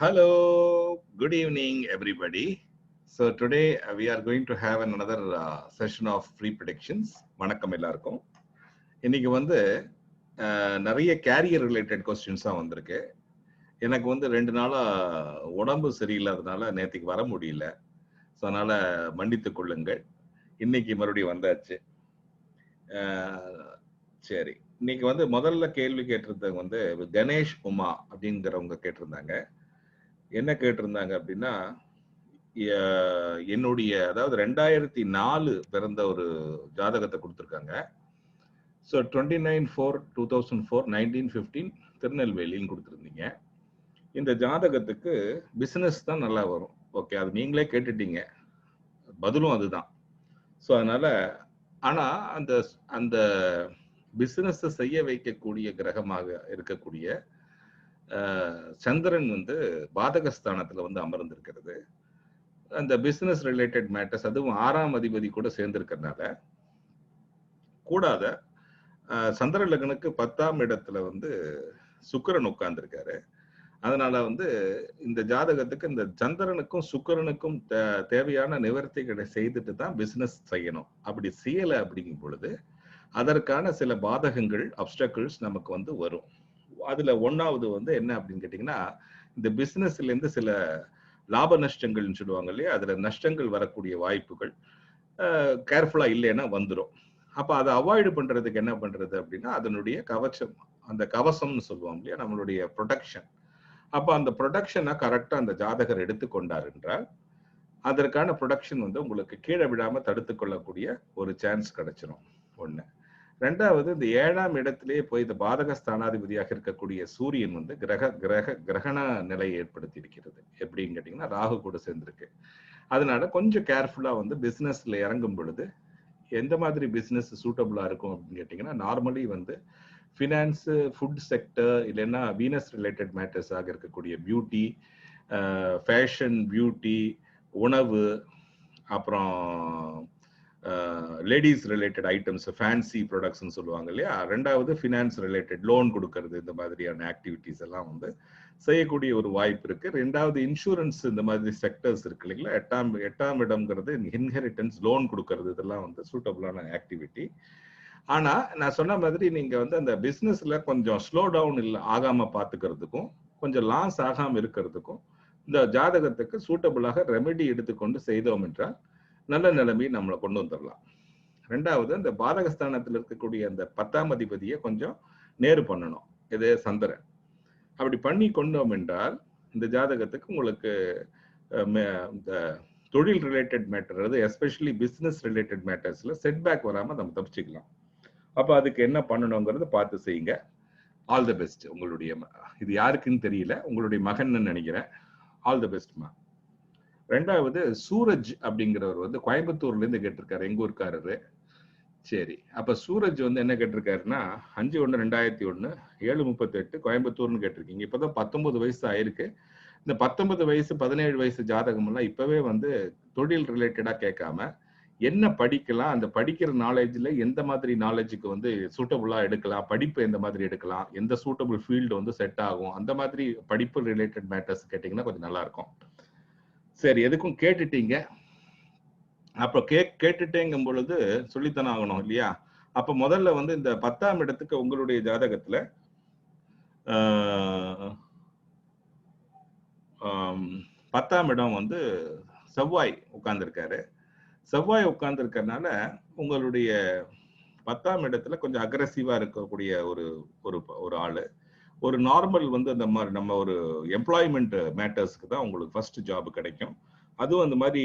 Hello, good evening, everybody. So today we are going to have another session of free predictions. வணக்கம் எல்லாருக்கும். இன்னைக்கு வந்து நிறைய carrier related கொஸ்டின்ஸாக வந்திருக்கு. எனக்கு வந்து 2 நாளா உடம்பு சரியில்லாதனால நேற்றுக்கு வர முடியல. ஸோ அதனால மன்னித்துக் கொள்ளுங்கள். இன்னைக்கு மறுபடியும் வந்தாச்சு. சரி, இன்னைக்கு வந்து முதல்ல கேள்வி கேட்டிருந்தவங்க வந்து கணேஷ் உமா அப்படிங்கிறவங்க கேட்டிருந்தாங்க. என்ன கேட்டிருந்தாங்க அப்படின்னா, என்னுடைய அதாவது 2004 பிறந்த ஒரு ஜாதகத்தை கொடுத்துருக்காங்க. ஸோ 29/4/2004 1915 திருநெல்வேலின்னு கொடுத்துருந்தீங்க. இந்த ஜாதகத்துக்கு பிசினஸ் தான் நல்லா வரும். ஓகே, அது நீங்களே கேட்டுட்டீங்க, பதிலும் அதுதான். ஸோ அதனால ஆனா அந்த அந்த பிசினஸ் செய்ய வைக்கக்கூடிய கிரகமாக இருக்கக்கூடிய சந்திரன் வந்து பாதகஸ்தானத்துல வந்து அமர்ந்திருக்கிறது. அந்த பிசினஸ் ரிலேட்டட் மேட்டர்ஸ், அதுவும் 6ஆம் அதிபதி கூட சேர்ந்திருக்கிறதுனால கூடாத சந்திர லக்னனுக்கு 10ஆம் இடத்துல வந்து சுக்கிரன் உட்கார்ந்துருக்காரு. அதனால வந்து இந்த ஜாதகத்துக்கு இந்த சந்திரனுக்கும் சுக்கிரனுக்கும் தேவையான நிவர்த்திகளை செய்துட்டு தான் பிசினஸ் செய்யணும். அப்படி செய்யலை அப்படிங்கும் பொழுது அதற்கான சில பாதகங்கள், அப்டக்கிள்ஸ் நமக்கு வந்து வரும். அதுல ஒன்னாவது வந்து என்ன அப்படின்னு கேட்டீங்கன்னா, இந்த பிசினஸ்ல இருந்து சில லாப நஷ்டங்கள்னு சொல்லுவாங்க இல்லையா, அதுல நஷ்டங்கள் வரக்கூடிய வாய்ப்புகள் கேர்ஃபுல்லா இல்லைன்னா வந்துடும். அப்ப அதை அவாய்டு பண்றதுக்கு என்ன பண்றது அப்படின்னா, அதனுடைய கவச்சம், அந்த கவசம்னு சொல்லுவோம் இல்லையா, நம்மளுடைய ப்ரொடெக்ஷன். அப்ப அந்த ப்ரொடெக்ஷனை கரெக்டா அந்த ஜாதகர் எடுத்துக்கொண்டார் என்றால் அதற்கான ப்ரொடக்ஷன் வந்து உங்களுக்கு கீழே விடாம தடுத்து கொள்ளக்கூடிய ஒரு சான்ஸ் கிடைச்சிடும். ஒண்ணு. ரெண்டாவது, இந்த 7ஆம் இடத்திலேயே போய் இந்த பாதக ஸ்தானாதிபதியாக இருக்கக்கூடிய சூரியன் வந்து கிரகண நிலையை ஏற்படுத்தி இருக்கிறது. எப்படின்னு கேட்டீங்கன்னா, ராகு கூட சேர்ந்திருக்கு. அதனால கொஞ்சம் கேர்ஃபுல்லா வந்து பிசினஸ்ல இறங்கும் பொழுது எந்த மாதிரி பிசினஸ் சூட்டபிளா இருக்கும் அப்படின்னு கேட்டீங்கன்னா, நார்மலி வந்து ஃபினான்ஸ், ஃபுட் செக்டர், இல்லைன்னா வீனஸ் ரிலேட்டட் மேட்டர்ஸ் ஆக இருக்கக்கூடிய பியூட்டி, ஃபேஷன், பியூட்டி, உணவு, அப்புறம் லேடிஸ் ரிலேட்டட் ஐட்டம்ஸ், ஃபேன்சி ப்ராடக்ட்ஸ்ன்னு சொல்லுவாங்க இல்லையா. ரெண்டாவது ஃபினான்ஸ் ரிலேட்டட் லோன் கொடுக்கறது, இந்த மாதிரியான ஆக்டிவிட்டிஸ் எல்லாம் வந்து செய்யக்கூடிய ஒரு வாய்ப்பு இருக்கு. ரெண்டாவது இன்சூரன்ஸ், இந்த மாதிரி செக்டர்ஸ் இருக்கு இல்லைங்களா. எட்டாம் இடம்ங்கிறது இன்ஹெரிட்டன்ஸ், லோன் கொடுக்கறது, இதெல்லாம் வந்து சூட்டபிளான ஆக்டிவிட்டி. ஆனா நான் சொன்ன மாதிரி நீங்க வந்து அந்த பிசினஸ்ல கொஞ்சம் ஸ்லோ டவுன் ஆகாம பாத்துக்கிறதுக்கும், கொஞ்சம் லாஸ் ஆகாம இருக்கிறதுக்கும் இந்த ஜாதகத்துக்கு சூட்டபிளாக ரெமெடி எடுத்துக்கொண்டு செய்தோம் என்றால் நல்ல நிலைமையை நம்மளை கொண்டு வந்துடலாம். ரெண்டாவது, இந்த பாதகஸ்தானத்தில் இருக்கக்கூடிய அந்த 10ஆம் அதிபதியை கொஞ்சம் நேரு பண்ணணும், இது சந்திரன். அப்படி பண்ணி கொண்டோம் என்றால் இந்த ஜாதகத்துக்கு உங்களுக்கு இந்த தொழில் ரிலேட்டட் மேட்டர், அதாவது எஸ்பெஷலி பிசினஸ் ரிலேட்டட் மேட்டர்ஸ்ல செட்பேக் வராம நம்ம தப்பிச்சுக்கலாம். அப்ப அதுக்கு என்ன பண்ணணுங்கிறத பார்த்து செய்யுங்க. All the best. உங்களுடைய, இது யாருக்குன்னு தெரியல, உங்களுடைய மகன் நினைக்கிறேன். ஆல் தி பெஸ்ட்மா. ரெண்டாவது, சூரஜ் அப்படிங்கிறவர் வந்து கோயம்புத்தூர்ல இருந்து கேட்டிருக்காரு, எங்க ஊருக்காரரு. சரி, அப்ப சூரஜ் வந்து என்ன கேட்டிருக்காருன்னா, 5/1/2001 7:38 கோயம்புத்தூர்னு கேட்டிருக்கீங்க. இப்பதான் 19 வயசு ஆயிருக்கு. இந்த 19 வயசு 17 வயசு ஜாதகம் எல்லாம் இப்பவே வந்து தொழில் ரிலேட்டடா கேட்காம என்ன படிக்கலாம், அந்த படிக்கிற நாலேஜ்ல எந்த மாதிரி நாலேஜுக்கு வந்து சூட்டபிளா எடுக்கலாம், படிப்பு எந்த மாதிரி எடுக்கலாம், எந்த சூட்டபிள் ஃபீல்டு வந்து செட் ஆகும், அந்த மாதிரி படிப்பு ரிலேட்டட் மேட்டர்ஸ் கேட்டீங்கன்னா கொஞ்சம் நல்லா இருக்கும். சரி, எதுக்கும் கேட்டுட்டீங்க. அப்ப கேட்டுட்டேங்கும் பொழுது சொல்லித்தானே ஆகணும் இல்லையா. அப்ப முதல்ல வந்து இந்த 10ஆம் இடத்துக்கு உங்களுடைய ஜாதகத்துல 10ஆம் இடம் வந்து செவ்வாய் உட்கார்ந்துருக்காரு. செவ்வாய் உட்கார்ந்துருக்கறனால உங்களுடைய 10ஆம் இடத்துல கொஞ்சம் அக்ரெசிவா இருக்கக்கூடிய ஒரு ஆளு. ஒரு நார்மல் வந்து அந்த மாதிரி நம்ம ஒரு எம்ப்ளாய்மெண்ட் மேட்டர்ஸ்க்கு தான் உங்களுக்கு ஃபர்ஸ்ட் ஜாப் கிடைக்கும். அதுவும் அந்த மாதிரி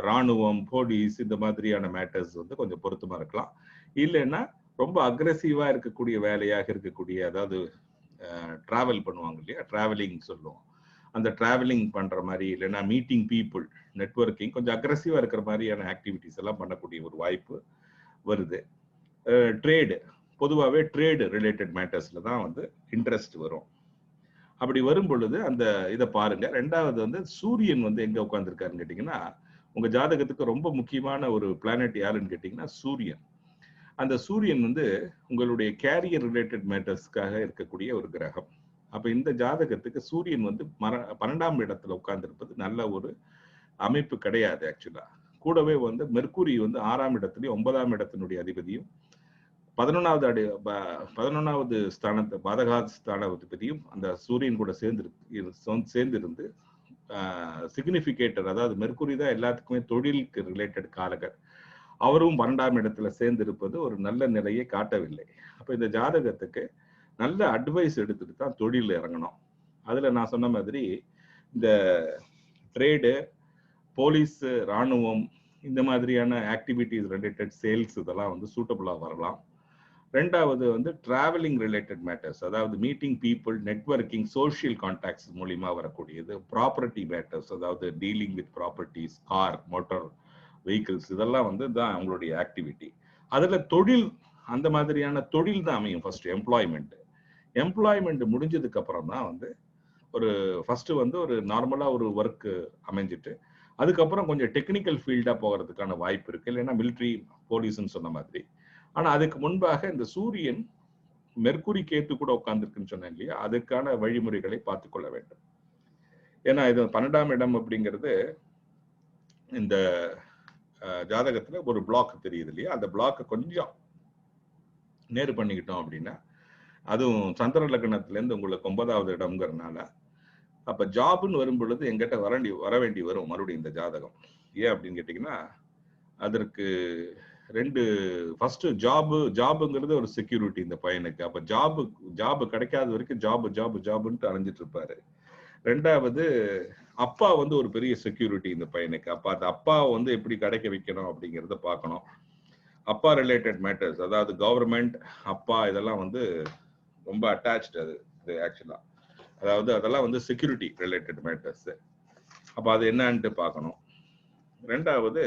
ராணுவம், போலீஸ், இந்த மாதிரியான மேட்டர்ஸ் வந்து கொஞ்சம் பொருத்தமா இருக்கலாம். இல்லைன்னா ரொம்ப அக்ரெசிவா இருக்கக்கூடிய வேலையாக இருக்கக்கூடிய, அதாவது டிராவல் பண்ணுவாங்க இல்லையா, டிராவலிங் சொல்லுவோம், அந்த டிராவலிங் பண்ற மாதிரி, இல்லைன்னா மீட்டிங் பீப்புள், நெட்வொர்க்கிங், கொஞ்சம் அக்ரெசிவா இருக்கிற மாதிரியான ஆக்டிவிட்டிஸ் எல்லாம் பண்ணக்கூடிய ஒரு வாய்ப்பு வருது. ட்ரேடு, பொதுவாகவே ட்ரேடு ரிலேட்டட் மேட்டர்ஸ்ல தான் வந்து இன்ட்ரெஸ்ட் வரும். அப்படி வரும் பொழுது அந்த இதை பாருங்க. ரெண்டாவது வந்து சூரியன் வந்து எங்க உட்கார்ந்துருக்காருன்னு கேட்டீங்கன்னா, உங்க ஜாதகத்துக்கு ரொம்ப முக்கியமான ஒரு பிளானட் யாருன்னு கேட்டீங்கன்னா சூரியன். அந்த சூரியன் வந்து உங்களுடைய கேரியர் ரிலேட்டட் மேட்டர்ஸ்க்காக இருக்கக்கூடிய ஒரு கிரகம். அப்ப இந்த ஜாதகத்துக்கு சூரியன் வந்து 12ஆம் இடத்துல உட்கார்ந்திருப்பது நல்ல ஒரு அமைப்பு கிடையாது. ஆக்சுவலா கூடவே வந்து மெர்க்குரி வந்து 6ஆம் இடத்துலயும் 9ஆம் இடத்தினுடைய அதிபதியும் 11வது ஸ்தானத்தை பாதகாஸ்தானாதிபதியும் அந்த சூரியன் கூட சேர்ந்து இருந்து சிக்னிபிகேட்டர், அதாவது மெர்க்குரி தான் எல்லாத்துக்குமே தொழிலுக்கு ரிலேட்டட் காரகர். அவரும் 12ஆம் இடத்துல சேர்ந்து இருப்பது ஒரு நல்ல நிலையை காட்டவில்லை. அப்ப இந்த ஜாதகத்துக்கு நல்ல அட்வைஸ் எடுத்துட்டு தான் தொழில் இறங்கணும். அதுல நான் சொன்ன மாதிரி இந்த ட்ரேடு, போலீஸ், ராணுவம், இந்த மாதிரியான ஆக்டிவிட்டிஸ் ரிலேட்டட் சேல்ஸ் இதெல்லாம் வந்து சூட்டபிளா வரலாம். ரெண்டாவது வந்து டிராவலிங் ரிலேட்டட் மேட்டர்ஸ், அதாவது meeting people, networking, social contacts மூலியமா வரக்கூடியது. ப்ராப்பர்ட்டி மேட்டர்ஸ், அதாவது dealing with properties, car, motor vehicles, இதெல்லாம் வந்து தான் அவங்களுடைய ஆக்டிவிட்டி. அதுல தொழில், அந்த மாதிரியான தொழில் தான் அமையும். ஃபர்ஸ்ட் எம்ப்ளாய்மெண்ட் முடிஞ்சதுக்கு அப்புறம் தான் வந்து ஒரு ஃபர்ஸ்ட் வந்து ஒரு நார்மலா ஒரு ஒர்க் அமைஞ்சிட்டு அதுக்கப்புறம் கொஞ்சம் டெக்னிக்கல் ஃபீல்டா போகிறதுக்கான வாய்ப்பு இருக்கு. இல்லைன்னா மிலிட்ரி, போலீஸ்ன்னு சொன்ன மாதிரி. ஆனா அதுக்கு முன்பாக இந்த சூரியன் மெர்க்குரி கேத்து கூட உட்கார்ந்துருக்குன்னு சொன்னேன் இல்லையா, அதுக்கான வழிமுறைகளை பார்த்துக் கொள்ள வேண்டும். ஏன்னா இது 12ஆம் இடம் அப்படிங்கிறது இந்த ஜாதகத்துல ஒரு பிளாக் தெரியுது இல்லையா, அந்த பிளாக் கொஞ்சம் நேரு பண்ணிக்கிட்டோம் அப்படின்னா, அதுவும் சந்திர லக்னத்துல இருந்து உங்களுக்கு 9வது இடம்ங்கிறதுனால, அப்ப ஜாப்னு வரும் பொழுது எங்கிட்ட வர வேண்டி வரும் மறுபடியும் இந்த ஜாதகம். ஏன் அப்படின்னு கேட்டீங்கன்னா, அதற்கு ரெண்டு, ஃபர்ஸ்ட் ஜாபுங்கிறது ஒரு செக்யூரிட்டி இந்த பையனுக்கு. அப்ப ஜாபு கிடைக்காத வரைக்கும் ஜாபுன்ட்டு அலைஞ்சிட்டு இருப்பாரு. ரெண்டாவது அப்பா வந்து ஒரு பெரிய செக்யூரிட்டி இந்த பையனுக்கு. அப்ப அந்த அப்பா வந்து எப்படி கிடைக்க வைக்கணும் அப்படிங்கிறத பார்க்கணும். அப்பா ரிலேட்டட் மேட்டர்ஸ், அதாவது கவர்மெண்ட், அப்பா, இதெல்லாம் வந்து ரொம்ப அட்டாச்டு. அது ஆக்சுவலா அதாவது அதெல்லாம் வந்து செக்யூரிட்டி ரிலேட்டட் மேட்டர்ஸ். அப்ப அது என்னன்ட்டு பார்க்கணும். ரெண்டாவது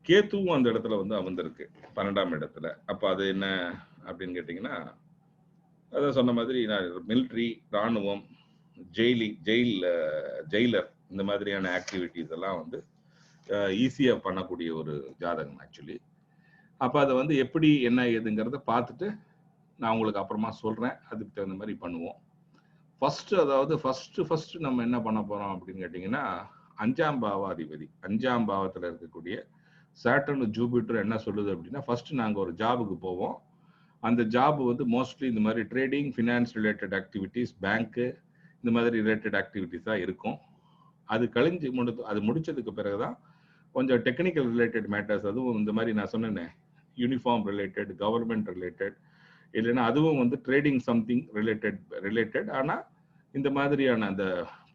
கேத்துவும் அந்த இடத்துல வந்து அமர்ந்திருக்கு 12ஆம் இடத்துல. அப்ப அது என்ன அப்படின்னு கேட்டீங்கன்னா, அதான் சொன்ன மாதிரி மிலிட்ரி, ராணுவம், ஜெயிலர், இந்த மாதிரியான ஆக்டிவிட்டிஸ் எல்லாம் வந்து ஈஸியா பண்ணக்கூடிய ஒரு ஜாதகம் ஆக்சுவலி. அப்ப அதை வந்து எப்படி என்ன ஏதுங்கிறத பார்த்துட்டு நான் உங்களுக்கு அப்புறமா சொல்றேன். அதுக்கு தகுந்த மாதிரி பண்ணுவோம். ஃபர்ஸ்ட் நம்ம என்ன பண்ண போறோம் அப்படின்னு கேட்டீங்கன்னா, 5ஆம் பாவாதிபதி, 5ஆம் பாவத்துல இருக்கக்கூடிய சாட்டர்ன், ஜூபிட்டர் என்ன சொல்லுது அப்படின்னா, ஃபர்ஸ்ட் நாங்க ஒரு ஜாபுக்கு போவோம். அந்த ஜாப் வந்து மோஸ்ட்லி இந்த மாதிரி ட்ரேடிங், ஃபினான்ஸ் ரிலேட்டட் ஆக்டிவிட்டிஸ், பேங்க்கு, இந்த மாதிரி ரிலேட்டட் ஆக்டிவிட்டிஸ் தான் இருக்கும். அது முடிச்சதுக்கு பிறகுதான் கொஞ்சம் டெக்னிக்கல் ரிலேட்டட் மேட்டர்ஸ், அதுவும் இந்த மாதிரி நான் சொன்னேன் யூனிஃபார்ம் ரிலேட்டட், கவர்மெண்ட் ரிலேட்டட், இல்லைன்னா அதுவும் வந்து ட்ரேடிங் சம்திங் ரிலேட்டட். ஆனா இந்த மாதிரியான அந்த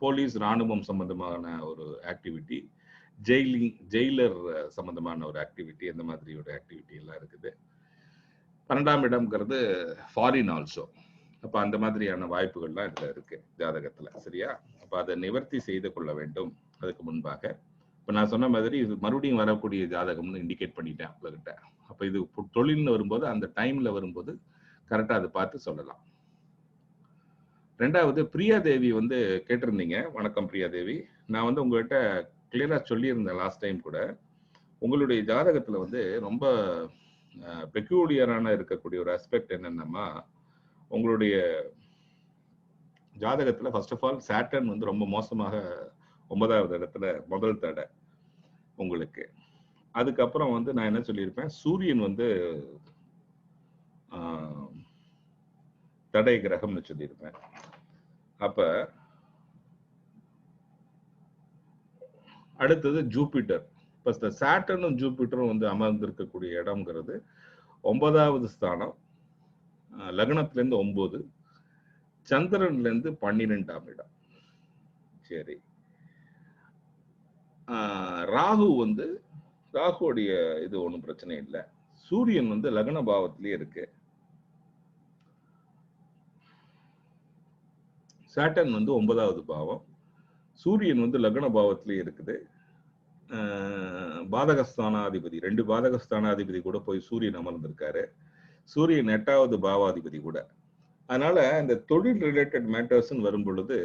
போலீஸ், ராணுவம் சம்பந்தமான ஒரு ஆக்டிவிட்டி, ஜெயிலர் சம்பந்தமான ஒரு ஆக்டிவிட்டி, அந்த மாதிரி ஒரு ஆக்டிவிட்டி எல்லாம் இருக்குது. 12ஆம் இடம்ங்கிறது ஃபாரின் ஆல்சோ. அப்ப அந்த மாதிரியான வாய்ப்புகள்லாம் இதுல இருக்கு ஜாதகத்துல. சரியா? அப்ப அதை நிவர்த்தி செய்து கொள்ள வேண்டும். அதுக்கு முன்பாக இப்ப நான் சொன்ன மாதிரி இது மறுபடியும் வரக்கூடிய ஜாதகம்னு இண்டிகேட் பண்ணிட்டேன் உங்ககிட்ட. அப்ப இது தொழில்னு வரும்போது அந்த டைம்ல வரும்போது கரெக்டா அதை பார்த்து சொல்லலாம். ரெண்டாவது, பிரியாதேவி வந்து கேட்டிருந்தீங்க. வணக்கம் பிரியாதேவி. நான் வந்து உங்ககிட்ட கிளியரா சொல்லியிருந்தேன் லாஸ்ட் டைம் கூட. உங்களுடைய ஜாதகத்துல வந்து ரொம்ப பெக்யூலியரான இருக்கக்கூடிய ஒரு ஆஸ்பெக்ட் என்னன்னா, உங்களுடைய ஜாதகத்துல ஃபர்ஸ்ட் ஆஃப் ஆல் சாட்டர்ன் வந்து ரொம்ப மோசமாக 9வது இடத்துல முதல் தடை உங்களுக்கு. அதுக்கப்புறம் வந்து நான் என்ன சொல்லியிருப்பேன், சூரியன் வந்து தடை கிரகம்னு சொல்லியிருப்பேன். அப்ப அடுத்தது ஜூபிட்டர். இப்ப இந்த சாட்டர்னும் ஜூபிட்டரும் வந்து அமர்ந்திருக்கக்கூடிய இடம்ங்கிறது 9வது ஸ்தானம், லக்னத்துல இருந்து 9, சந்திரன்ல இருந்து 12ஆம் இடம். சரி, ராகுடைய இது ஒன்றும் பிரச்சனை இல்லை. சூரியன் வந்து லக்ன பாவத்திலேயே இருக்கு. சாட்டர்ன் வந்து 9வது பாவம், சூரியன் வந்து லக்ன பாவத்திலேயே இருக்குது. பாதகஸ்தானாதிபதி, 2 பாதகஸ்தானாதிபதி கூட போய் சூரியன் அமர்ந்திருக்காரு. சூரியன் 8வது பாவாதிபதி கூட. அதனால இந்த தொழில் ரிலேட்டட் மேட்டர்ஸ்ன்னு வரும் பொழுது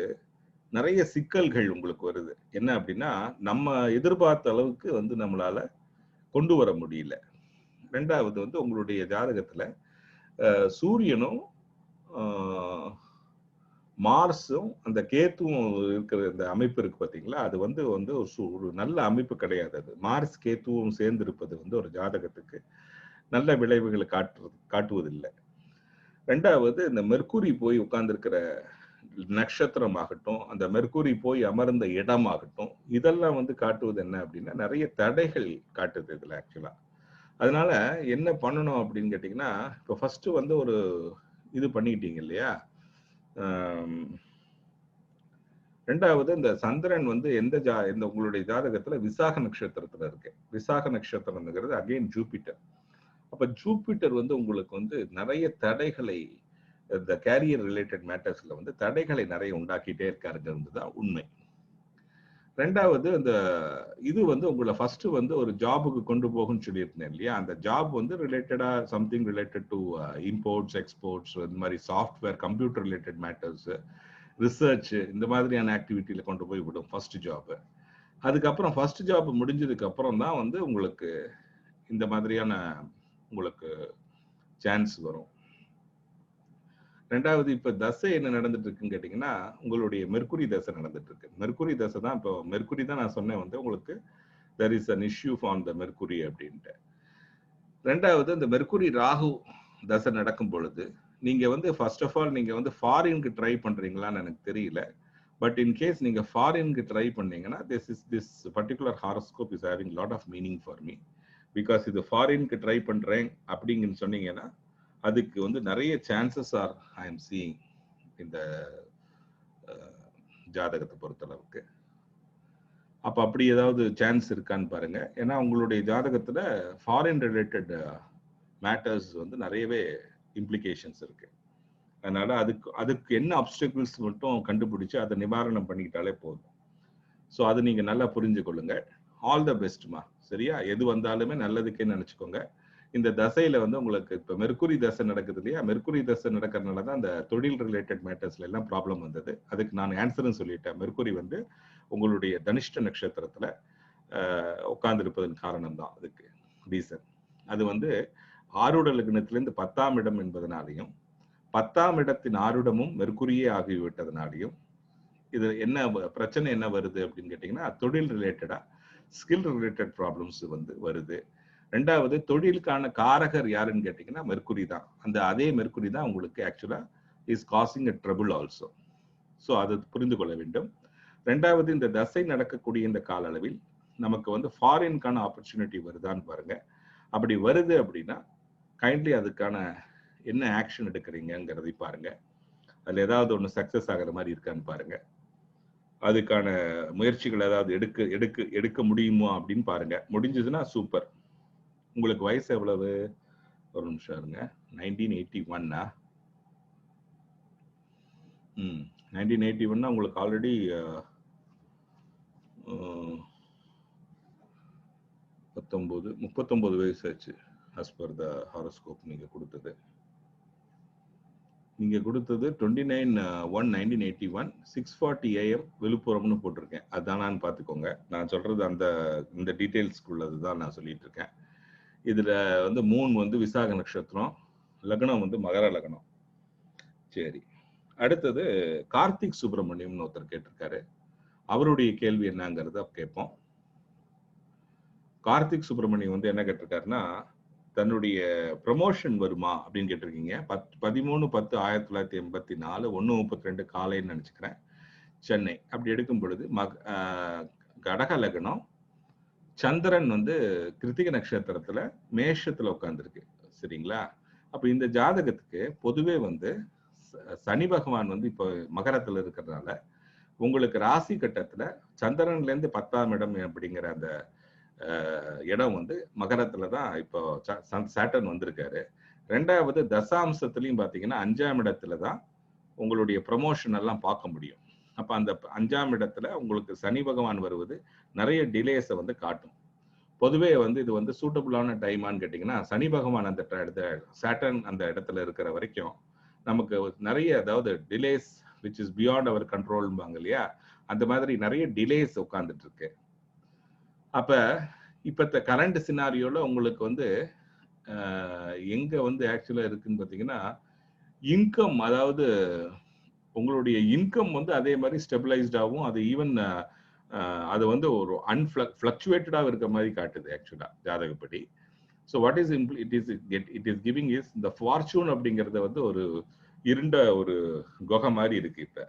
நிறைய சிக்கல்கள் உங்களுக்கு வருது. என்ன அப்படின்னா, நம்ம எதிர்பார்த்த அளவுக்கு வந்து நம்மளால கொண்டு வர முடியல. ரெண்டாவது வந்து உங்களுடைய ஜாதகத்துல சூரியனும் மார்ஸும் அந்த கேத்துவும் இருக்கிற இந்த அமைப்பு இருக்கு பார்த்தீங்களா, அது வந்து வந்து ஒரு நல்ல அமைப்பு கிடையாது. அது மார்ஸ் கேத்துவும் சேர்ந்து இருப்பது வந்து ஒரு ஜாதகத்துக்கு நல்ல விளைவுகளை காட்டுவதில்லை. ரெண்டாவது, இந்த மெர்க்குரி போய் உட்கார்ந்துருக்கிற நட்சத்திரம் ஆகட்டும், அந்த மெர்க்குரி போய் அமர்ந்த இடம் ஆகட்டும், இதெல்லாம் வந்து காட்டுவது என்ன அப்படின்னா நிறைய தடைகள் காட்டுது இதுல ஆக்சுவலா. அதனால என்ன பண்ணணும் அப்படின்னு கேட்டீங்கன்னா, இப்போ ஃபர்ஸ்ட் வந்து ஒரு இது பண்ணிக்கிட்டீங்க இல்லையா. ரெண்டாவது, இந்த சந்திரன் வந்து இந்த உங்களுடைய ஜாதகத்துல விசாக நட்சத்திரத்துல இருக்கு. விசாக நட்சத்திரம்ங்கிறது அகைன் ஜூபிட்டர். அப்ப ஜூபிட்டர் வந்து உங்களுக்கு வந்து நிறைய தடைகளை, இந்த கேரியர் ரிலேட்டட் மேட்டர்ஸ்ல வந்து தடைகளை நிறைய உண்டாக்கிட்டே இருக்காருங்கிறது தான் உண்மை. ரெண்டாவது, அந்த இது வந்து உங்களை ஃபர்ஸ்ட் வந்து ஒரு ஜாபுக்கு கொண்டு போகும்னு சொல்லியிருந்தேன் இல்லையா. அந்த ஜாப் வந்து ரிலேட்டடா something related to imports exports, இந்த மாதிரி software computer related matters, research, இந்த மாதிரியான ஆக்டிவிட்டியில கொண்டு போய் விடும் ஃபர்ஸ்ட் ஜாப். அதுக்கப்புறம் ஃபர்ஸ்ட் ஜாப் முடிஞ்சதுக்கு அப்புறம் தான் வந்து உங்களுக்கு இந்த மாதிரியான உங்களுக்கு சான்ஸ் வரும். ரெண்டாவது, இப்ப தசை என்ன நடந்துட்டு இருக்குன்னு கேட்டீங்கன்னா, உங்களுடைய மெர்க்குரி தசை நடந்துட்டு இருக்கு. மெர்க்குரி தசை தான், இப்போ மெர்க்குரி தான் நான் சொன்னேன் வந்து உங்களுக்கு there is an issue on the mercury அப்படின்ட்டு. ரெண்டாவது, இந்த மெர்க்குரி ராகு தசை நடக்கும் பொழுது நீங்க வந்து ஃபர்ஸ்ட் ஆஃப் ஆல் நீங்க வந்து ஃபாரினுக்கு ட்ரை பண்றீங்களான்னு எனக்கு தெரியல. பட் இன் கேஸ் நீங்க ஃபாரினுக்கு ட்ரை பண்ணீங்கன்னா, this particular horoscope is having lot of meaning for me. Because இது ஃபாரினுக்கு ட்ரை பண்றேன் அப்படிங்கன்னு சொன்னீங்கன்னா, அதுக்கு வந்து நிறைய chances are I am seeing இந்த ஜாதகத்தை பொறுத்தளவுக்கு. அப்ப அப்படி ஏதாவது சான்ஸ் இருக்கான்னு பாருங்க. ஏன்னா உங்களுடைய ஜாதகத்துல ஃபாரின் ரிலேட்டட் மேட்டர்ஸ் வந்து நிறையவே இம்ப்ளிகேஷன்ஸ் இருக்கு. அதனால அதுக்கு என்ன அப்டிகல்ஸ் மட்டும் கண்டுபிடிச்சு அதை நிவாரணம் பண்ணிக்கிட்டாலே போதும். ஸோ அது நீங்க நல்லா புரிஞ்சு கொள்ளுங்க. ஆல் த பெஸ்ட்மா. சரியா? எது வந்தாலுமே நல்லதுக்கே நினைச்சுக்கோங்க. இந்த தசையில வந்து உங்களுக்கு இப்ப மெர்க்குரி தசை நடக்குது இல்லையா, மெர்க்குரி தசை நடக்கிறதுனால தான் அந்த தொழில் ரிலேட்டட் மேட்டர்ஸ்ல எல்லாம் ப்ராப்ளம் வந்தது. அதுக்கு நான் ஆன்சரும் சொல்லிட்டேன். மெர்க்குரி வந்து உங்களுடைய தனிஷ்ட நட்சத்திரத்துல உட்கார்ந்து இருப்பதன் காரணம் தான் அதுக்கு ரீசன். அது வந்து ஆருட லக்னத்திலிருந்து 10ஆம் இடம் என்பதனாலையும் 10ஆம் இடத்தின் ஆருடமும் மெர்க்குரியே ஆகிவிட்டதுனாலையும் இது என்ன பிரச்சனை என்ன வருது அப்படின்னு கேட்டீங்கன்னா, தொழில் ரிலேட்டடா ஸ்கில் ரிலேட்டட் ப்ராப்ளம்ஸ் வந்து வருது. ரெண்டாவது, தொழிலுக்கான காரகர் யாருன்னு கேட்டீங்கன்னா மெர்க்குரி தான். அதே மெர்க்குரி தான் உங்களுக்கு ஆக்சுவலா is causing a trouble also. So அது புரிந்து கொள்ள வேண்டும். ரெண்டாவது, இந்த தசை நடக்கக்கூடிய இந்த கால அளவில் நமக்கு வந்து ஃபாரின்கான ஆப்பர்ச்சுனிட்டி வருதான்னு பாருங்க. அப்படி வருது அப்படின்னா கைண்ட்லி அதுக்கான என்ன ஆக்ஷன் எடுக்கிறீங்கிறதை பாருங்க. அதுல ஏதாவது ஒன்று சக்சஸ் ஆகிற மாதிரி இருக்கான்னு பாருங்க. அதுக்கான முயற்சிகள் ஏதாவது எடுக்க முடியுமா அப்படின்னு பாருங்க. முடிஞ்சதுன்னா சூப்பர். உங்களுக்கு வயசு எவ்வளவு? ஒரு நிமிஷம் இருங்க. 1981 1981 உங்களுக்கு ஆல்ரெடி 39 வயசு ஆச்சு. அஸ் பர் த ஹாரோஸ்கோப் நீங்க கொடுத்தது 29/1/1981 6:40 AM விழுப்புரம்னு போட்டிருக்கேன். அதானான்னு பார்த்துக்கோங்க. நான் சொல்றது இந்த டீட்டெயில்ஸ்க்குள்ளது தான் நான் சொல்லிட்டு இருக்கேன். இதுல வந்து மூன் வந்து விசாக நட்சத்திரம், லக்னம் வந்து மகர லக்னம். சரி, அடுத்தது கார்த்திக் சுப்பிரமணியம்னு ஒருத்தர் கேட்டிருக்காரு. அவருடைய கேள்வி என்னங்கிறத கேட்போம். கார்த்திக் சுப்பிரமணியம் வந்து என்ன கேட்டிருக்காருன்னா, தன்னுடைய ப்ரமோஷன் வருமா அப்படின்னு கேட்டிருக்கீங்க. 13/10/1984 1:32 காலைன்னு நினைச்சுக்கிறேன், சென்னை. அப்படி எடுக்கும் பொழுது கடக லக்னம், சந்திரன் வந்து கிருத்திக நட்சத்திரத்துல மேஷத்துல உட்கார்ந்துருக்கு. சரிங்களா? அப்ப இந்த ஜாதகத்துக்கு பொதுவே வந்து சனி பகவான் வந்து இப்போ மகரத்துல இருக்கிறதுனால உங்களுக்கு ராசி கட்டத்துல சந்திரன்ல இருந்து 10ஆம் இடம் அப்படிங்கிற அந்த இடம் வந்து மகரத்துல தான் இப்போ சாட்டர்ன் வந்திருக்காரு. ரெண்டாவது, தசாம்சத்துலயும் பாத்தீங்கன்னா 5ஆம் இடத்துல தான் உங்களுடைய ப்ரமோஷன் எல்லாம் பார்க்க முடியும். அப்ப அந்த 5ஆம் இடத்துல உங்களுக்கு சனி பகவான் வருவது நிறைய டிலேஸை வந்து காட்டும். பொதுவே வந்து இது வந்து சூட்டபிளான டைமான்னு கேட்டீங்கன்னா, சனி பகவான் அந்த சாட்டர்ன் அந்த இடத்துல இருக்கிற வரைக்கும் நமக்கு நிறைய, அதாவது delays which is beyond our கண்ட்ரோல்பாங்க இல்லையா, அந்த மாதிரி நிறைய டிலேஸ் உட்கார்ந்துட்டு இருக்கு. அப்ப இப்ப கரண்ட் சினாரியோல உங்களுக்கு வந்து எங்க வந்து ஆக்சுவலா இருக்குன்னு பார்த்தீங்கன்னா, இன்கம் அதாவது உங்களுடைய இன்கம் வந்து அதே மாதிரி ஸ்டெபிளைஸ்டாகவும் அது ஈவன் அது வந்து ஒரு ஃப்ளக்சுவேட்டடாக இருக்க மாதிரி காட்டுது ஆக்சுவலா ஜாதகப்படி. So what is it is giving is இந்த ஃபார்ச்சூன் அப்படிங்கிறத வந்து ஒரு இருண்ட ஒரு குகை மாதிரி இருக்கு இப்ப.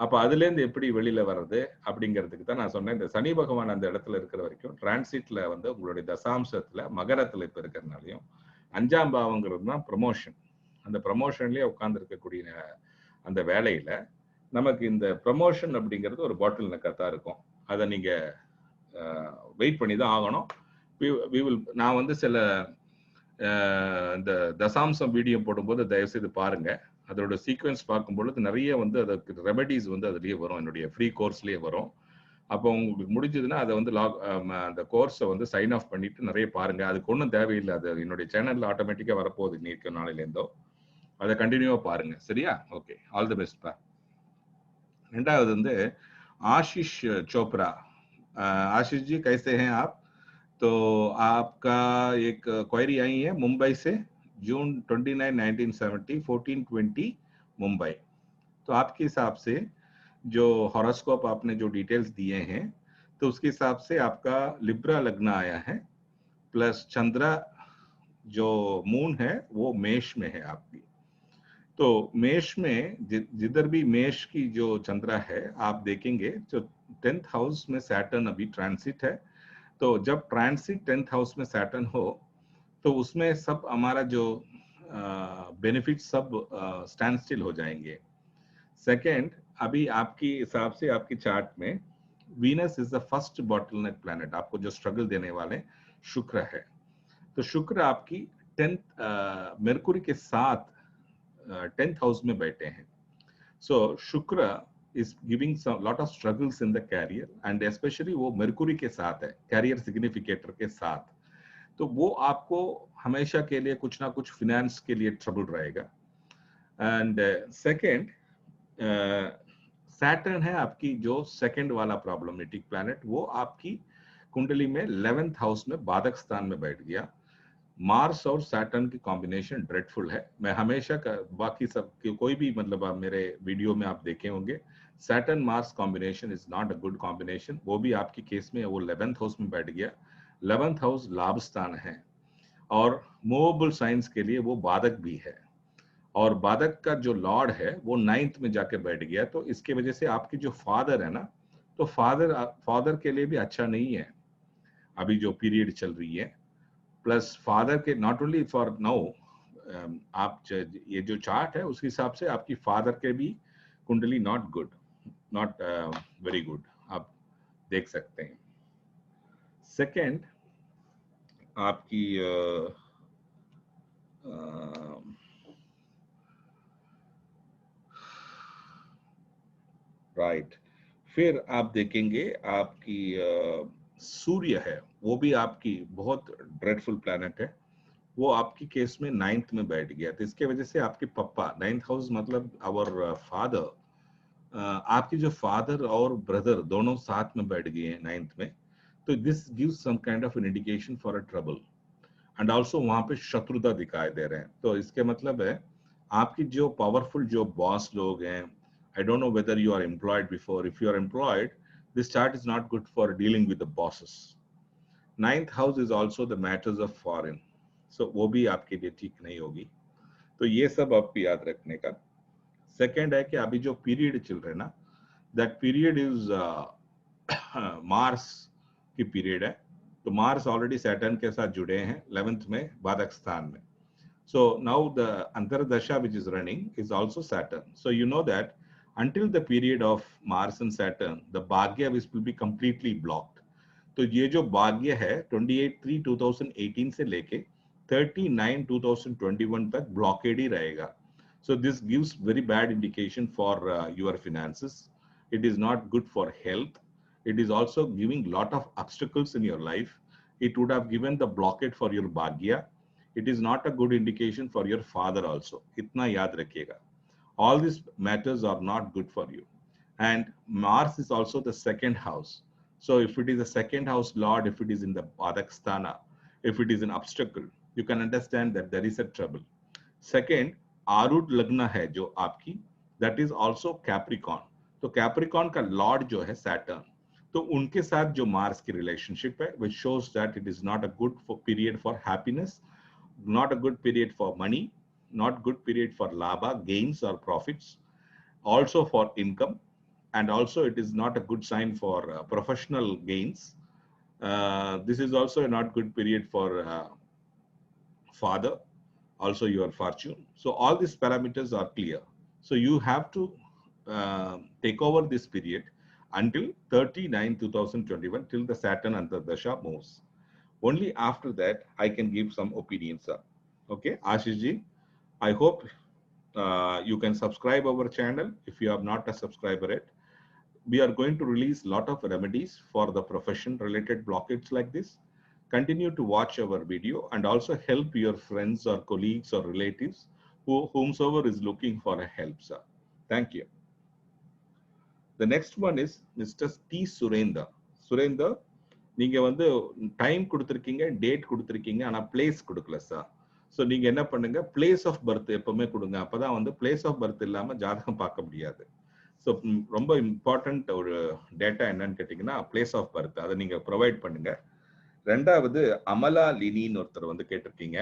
அப்ப அதுல இருந்து எப்படி வெளியில வர்றது அப்படிங்கிறதுக்கு தான் நான் சொன்னேன். இந்த சனி பகவான் அந்த இடத்துல இருக்கிற வரைக்கும் டிரான்சிட்ல வந்து உங்களுடைய தசாம்சத்துல மகரத்துல இப்ப இருக்கிறதுனாலையும் 5ஆம் பாவங்கிறது தான் ப்ரமோஷன். அந்த ப்ரமோஷன்லயே உட்கார்ந்து இருக்கக்கூடிய அந்த வேலையில நமக்கு இந்த ப்ரமோஷன் அப்படிங்கிறது ஒரு பாட்டில் நெக்கா தான் இருக்கும். அதை நீங்க வெயிட் பண்ணி தான் ஆகணும். நான் வந்து சில இந்த தசாம்சம் வீடியோ போடும்போது தயவுசெய்து பாருங்க. அதோட சீக்வன்ஸ் பார்க்கும்பொழுது நிறைய வந்து அதுக்கு ரெமெடிஸ் வந்து அதுலயே வரும், என்னுடைய ஃப்ரீ கோர்ஸ்லயே வரும். அப்போ உங்களுக்கு முடிஞ்சதுன்னா அதை வந்து அந்த கோர்ஸை வந்து சைன் ஆஃப் பண்ணிட்டு நிறைய பாருங்க. அதுக்கு ஒன்றும் தேவையில்லை, அது என்னுடைய சேனல்ல ஆட்டோமேட்டிக்கா வரப்போகுது நீக்க நாளையிலேருந்தோ. அதை கண்டினியூவா பாருங்க, சரியா? ஓகே, ஆல் தி பெஸ்ட் பா. ரெண்டாவது வந்து ஆஷிஷ் சோப்ரா. आशीष जी कैसे हैं आप? तो आपका एक क्वेरी आई है मुंबई से, जून 29 1970 1420 मुंबई। तो आपके हिसाब से जो हॉरोस्कोप आपने जो डिटेल्स दिए हैं, तो उसके हिसाब से आपका लिब्रा लग्न आया है, प्लस चंद्रा जो मून है वो मेष में है आपकी। तो मेष में जिधर भी मेष की जो चंद्रा है आप देखेंगे, जो 10th हाउस में सैटर्न अभी ट्रांसिट है। तो जब ट्रांसिट 10th हाउस में सैटर्न हो तो उसमें सब हमारा जो बेनिफिट सब स्टैंड स्टिल हो जाएंगे। सेकेंड, अभी आपकी हिसाब से आपकी चार्ट में Venus is the first bottleneck planet, आपको जो स्ट्रगल देने वाले शुक्र है। तो शुक्र आपकी 10th मेरकुरी के साथ 10th हाउस में बैठे हैं। सो शुक्र is giving some lot of struggles in the career, and especially वो मरकुरी के साथ है, कैरियर सिग्निफिकेटर के साथ, तो वो आपको हमेशा के लिए कुछ ना कुछ फिनेंस के लिए ट्रबल रहेगा। एंड सेकंड, सैटर्न है आपकी जो सेकंड वाला प्रॉब्लमेटिक प्लैनेट, वो आपकी कुंडली में 11th हाउस में बाधक स्थान में बैठ गया। मार्स और सैटर्न की कॉम्बिनेशन ड्रेडफुल है। मैं हमेशा बाकी सब कोई भी मतलब आप मेरे वीडियो में आप देखे होंगे, Saturn Mars combination is not a good combination. वो भी आपकी केस में वो 11th हाउस में बैठ गया। 11th हाउस लाभ स्थान है और मूवेबल साइंस के लिए वो बाधक भी है, और बाधक का जो लॉर्ड है वो 9th में जाके बैठ गया। तो इसके वजह से आपकी जो फादर है ना, तो फादर के लिए भी अच्छा नहीं है अभी जो पीरियड चल रही है। प्लस फादर के नॉट ओनली फॉर नाउ, आप ये जो चार्ट है उसके हिसाब से आपकी फादर के भी कुंडली not good, not very good, आप देख सकते हैं। सेकंड, आपकी राइट, फिर आप देखेंगे आपकी सूर्य है, वो भी आपकी बहुत ड्रेडफुल प्लैनेट है। वो आपकी केस में 9th में बैठ गया, तो इसके वजह से आपके पप्पा, 9th हाउस मतलब आवर फादर, आपके जो फादर और ब्रदर दोनों साथ में बैठ गए हैं 9th में, तो this gives some kind of an indication for a trouble. And also वहां पे शत्रुता दिखाई दे रहे हैं। तो इसके मतलब है आपकी जो पावरफुल जो बॉस लोग हैं, I don't know whether you are employed before, if you are employed this chart is not good for dealing with the bosses. 9th house is also the matters of foreign, so वो भी आपके लिए ठीक नहीं होगी। तो ये सब आपको याद रखने का। सेकेंड है कि अभी जो पीरियड चल रहे ना, दैट पीरियड इज मार्स की पीरियड है। तो मार्स ऑलरेडी सैटर्न के साथ जुड़े हैं 11th में बाधक स्थान में। So now the Antardasha which is running is also Saturn. So you know that until the period of Mars and Saturn, the Bhagya will be completely blocked. तो ये जो भाग्य है 28/3/2018 से लेके 39/2021 तक ब्लॉकेड ही रहेगा। So this gives very bad indication for your finances. It is not good for health. It is also giving lot of obstacles in your life. It would have given the blockade for your bhagya. It is not a good indication for your father also. इतना याद रखिएगा। All these matters are not good for you. And Mars is also the second house. So if it is a second house lord, if it is in the Bhadaksthana, if it is an obstacle, you can understand that there is a trouble. Second, आरूढ़ लग्न है जो आपकी, that is also Capricorn. तो Capricorn का Lord जो है Saturn, तो उनके साथ जो Mars की relationship है, which shows that it is not a good period for happiness, not a good period for money, not good period for labha, gains or profits, also for income, and also it is not a good sign for professional gains. This is also a not good period for father, also your fortune. So all these parameters are clear. So you have to take over this period until 30/9/2021 till the Saturn Antardasha moves. Only after that I can give some opinions. Okay, Ashish ji, I hope you can subscribe our channel if you are not a subscriber yet. We are going to release a lot of remedies for the profession related blockades like this. Continue to watch our video and also help your friends or colleagues or relatives whomsoever is looking for a help, sir. Thank you. The next one is Mr. T. Surendra. Surendra, நீங்க வந்து time கொடுத்திருக்கீங்க, date கொடுத்திருக்கீங்க, ஆனா place கொடுக்கல sir. So நீங்க என்ன பண்ணுங்க, place of birth எப்பவுமே கொடுங்க. அப்பதான் வந்து பிளேஸ் ஆஃப் பர்த் இல்லாம ஜாதகம் பார்க்க முடியாது. ஸோ ரொம்ப இம்பார்ட்டன்ட் ஒரு டேட்டா என்னன்னு கேட்டீங்கன்னா பிளேஸ் ஆஃப் பர்த், அதை நீங்க ப்ரொவைட் பண்ணுங்க. ரெண்டாவது அமலா லினின்னு ஒருத்தர் வந்து கேட்டிருக்கீங்க.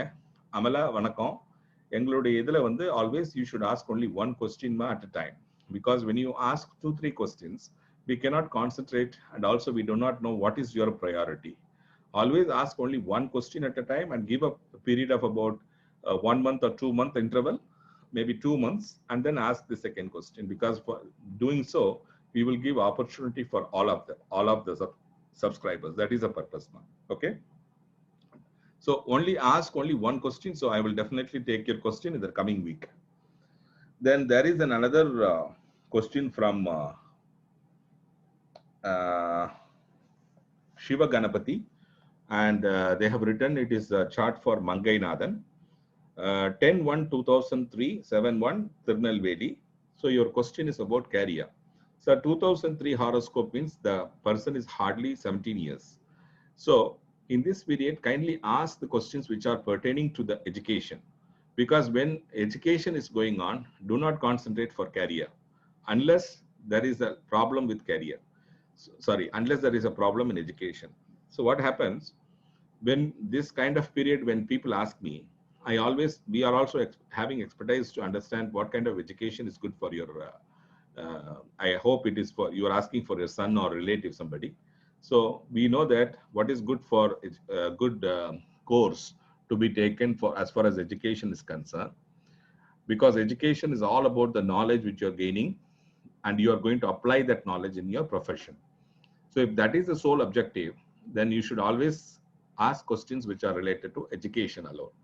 அமலா வணக்கம். எங்களுடைய இதுல வந்து always you should ask only one question at a time, because when you ask 2-3 questions we cannot concentrate and also we do not know what is your priority. Always ask only one question at a time and give a period of about 1 month or 2 month interval, maybe 2 months, and then ask the second question, because for doing so we will give opportunity for all of the subscribers. That is the purpose now. Okay, so only ask only one question, so I will definitely take your question in the coming week. Then there is another question from Shiva Ganapati, and they have written it is a chart for Mangai Nathan. 10/1/2003 7/1 Tirunelveli. So your question is about career. So 2003 horoscope means the person is hardly 17 years. So in this period, kindly ask the questions which are pertaining to the education, because when education is going on, do not concentrate for career unless there is a problem with career. Sorry, unless there is a problem in education. So what happens when this kind of period, when people ask me, we are also having expertise to understand what kind of education is good for your, I hope it is for, you are asking for your son or relative, somebody. So we know that what is good for a good course to be taken for as far as education is concerned, because education is all about the knowledge which you are gaining and you are going to apply that knowledge in your profession. So if that is the sole objective, then you should always ask questions which are related to education alone.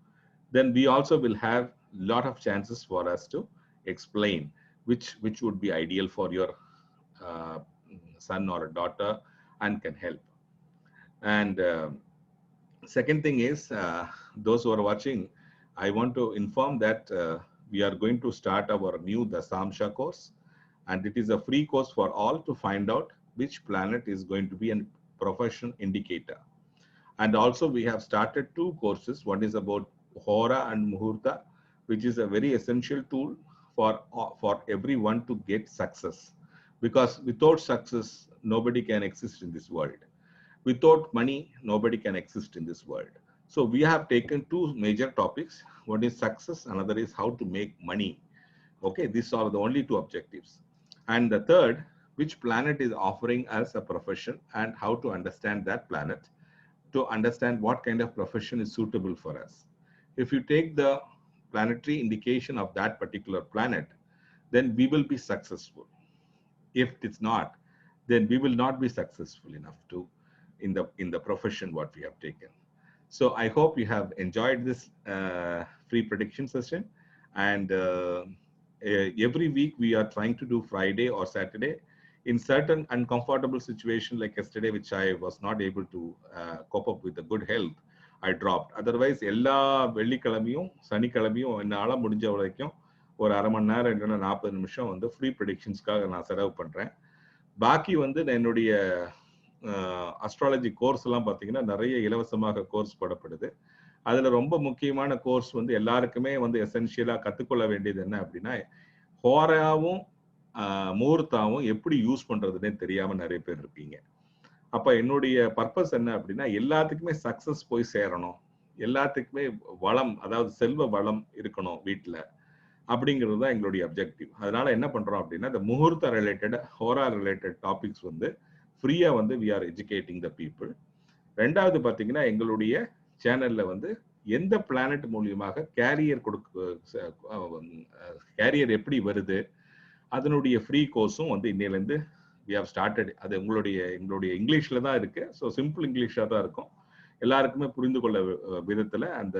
Then we also will have a lot of chances for us to explain which would be ideal for your son or a daughter and can help. And second thing is, those who are watching, I want to inform that we are going to start our new Dasamsha course, and it is a free course for all to find out which planet is going to be a profession indicator. And also we have started 2 courses. One is about Hora and Muhurta, which is a very essential tool for everyone to get success, because without success nobody can exist in this world. Without money nobody can exist in this world. So we have taken 2 major topics. One is success, another is how to make money. Okay, these are the only 2 objectives. And the third, which planet is offering us a profession and how to understand that planet, to understand what kind of profession is suitable for us. If you take the planetary indication of that particular planet, then we will be successful. If it's not, then we will not be successful enough to in the profession what we have taken. So I hope you have enjoyed this free prediction session, and every week we are trying to do Friday or Saturday. In certain uncomfortable situation like yesterday, which I was not able to cope up with the good health, I dropped. Otherwise, எல்லா வெள்ளிக்கிழமையும் சனிக்கிழமையும் என்னால முடிஞ்ச வரைக்கும் ஒரு அரை மணி நேரம் இல்லைன்னா 40 நிமிஷம் வந்து ஃப்ரீ ப்ரெடிக்ஷன்ஸ்க்காக நான் செலவு பண்றேன். பாக்கி வந்து என்னுடைய அஸ்ட்ராலஜி கோர்ஸ் எல்லாம் பார்த்தீங்கன்னா நிறைய இலவசமாக கோர்ஸ் போடப்படுது. அதுல ரொம்ப முக்கியமான கோர்ஸ் வந்து எல்லாருக்குமே வந்து எசென்ஷியலா கத்துக்கொள்ள வேண்டியது என்ன அப்படின்னா, ஹோராவும் முகூர்த்தாவும் எப்படி யூஸ் பண்றதுன்னே தெரியாம நிறைய பேர் இருக்கீங்க. அப்ப என்னுடைய பர்பஸ் என்ன அப்படின்னா, எல்லாத்துக்குமே சக்சஸ் போய் சேரணும், எல்லாத்துக்குமே வளம், அதாவது செல்வ வளம் இருக்கணும் வீட்டுல, அப்படிங்கிறது தான் எங்களுடைய அப்ஜெக்டிவ். அதனால என்ன பண்றோம் அப்படின்னா, இந்த முகூர்த்த ரிலேட்டட், ஹோரா ரிலேட்டட் டாபிக்ஸ் வந்து ஃப்ரீயா வந்து we are educating the people. ரெண்டாவது பாத்தீங்கன்னா, எங்களுடைய சேனல்ல வந்து எந்த பிளானட் மூலியமாக கேரியர் கேரியர் எப்படி வருது, அதனுடைய ஃப்ரீ கோர்ஸும் வந்து இன்னையிலேருந்து வி ஹவ் ஸ்டார்டட். அது எங்களுடைய இங்கிலீஷ்ல தான் இருக்கு. ஸோ சிம்பிள் இங்கிலீஷாக தான் இருக்கும். எல்லாருக்குமே புரிந்து கொள்ள விதத்துல அந்த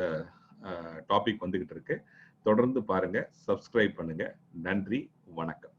டாபிக் வந்துகிட்டு இருக்கு. தொடர்ந்து பாருங்க, சப்ஸ்கிரைப் பண்ணுங்க. நன்றி, வணக்கம்.